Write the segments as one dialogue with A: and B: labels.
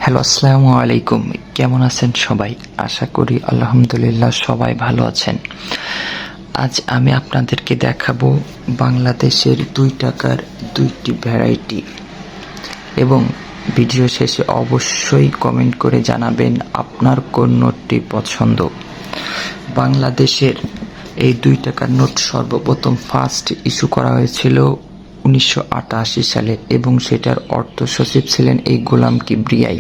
A: Hello, আসসালামু আলাইকুম। কেমন আছেন সবাই? আশা করি আলহামদুলিল্লাহ সবাই ভালো আছেন। আজ আমি আপনাদেরকে দেখাবো বাংলাদেশের 2 টাকার 2টি ভ্যারাইটি, এবং ভিডিও শেষে অবশ্যই কমেন্ট করে জানাবেন আপনার কোন নোটটি পছন্দ। বাংলাদেশের এই 2 টাকার নোট সর্বপ্রথম ফার্স্ট ইস্যু করা হয়েছিল 1988 সালে, এবং সেটার অর্থ সচিব ছিলেন এই গোলাম কিবরিয়াই।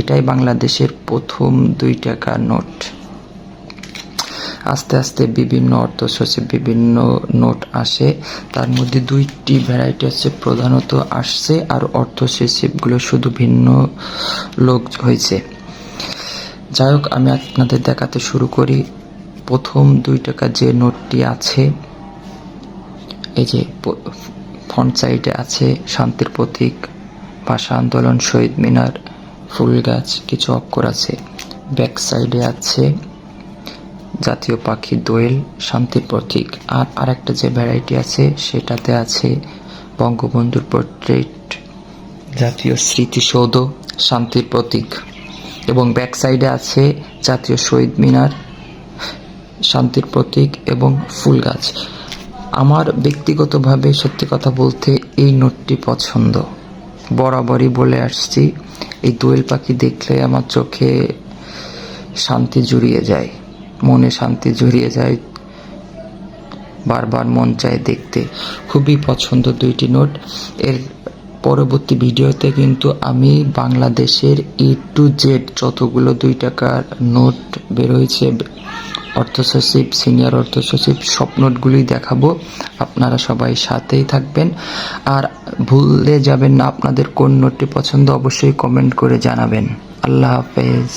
A: এটাই বাংলাদেশের প্রথম 2 টাকার নোট। আস্তে আস্তে বিভিন্ন অর্থ সচিব বিভিন্ন নোট আসে, তার মধ্যে 2টি ভ্যারাইটি হচ্ছে প্রধানত আসছে, আর অর্থ সচিবগুলো শুধু ভিন্ন লোক হয়েছে। যাই হোক, আমি আপনাদের দেখাতে শুরু করি। প্রথম 2 টাকার যে নোটটি আছে, এই যে ফ্রন্ট সাইডে আছে শান্তির প্রতীক, ভাষা আন্দোলন, শহীদ মিনার, ফুল গাছ, কিছু অক্ষর আছে। ব্যাক সাইডে আছে জাতীয় পাখি দোয়েল, শান্তির প্রতীক। আর আরেকটা যে ভ্যারাইটি আছে সেটাতে আছে বঙ্গবন্ধুর পোর্ট্রেট, জাতীয় স্মৃতিসৌধ, শান্তির প্রতীক। এবং ব্যাক সাইডে আছে জাতীয় শহীদ মিনার, শান্তির প্রতীক এবং ফুল গাছ। আমার ব্যক্তিগতভাবে সত্যি কথা বলতে এই নোটটি পছন্দ, বরাবরই বলে আসছি। এই দোয়েল পাখি দেখলে আমার চোখে শান্তি জুড়িয়ে যায়, মনে শান্তি জুড়িয়ে যায়, বারবার মন চায় দেখতে। খুবই পছন্দ 2টি নোট। এর পরবর্তী ভিডিওতে কিন্তু আমি বাংলাদেশের A to Z যতগুলো 2 টাকার নোট বের হয়েছে, অর্থ সচিব, সিনিয়র অর্থ সচিব, সব নোটগুলোই দেখাবো। আপনারা সবাই সাথেই থাকবেন, আর ভুলে যাবেন না আপনাদের কোন নোটটি পছন্দ, অবশ্যই কমেন্ট করে জানাবেন। আল্লাহ হাফেজ।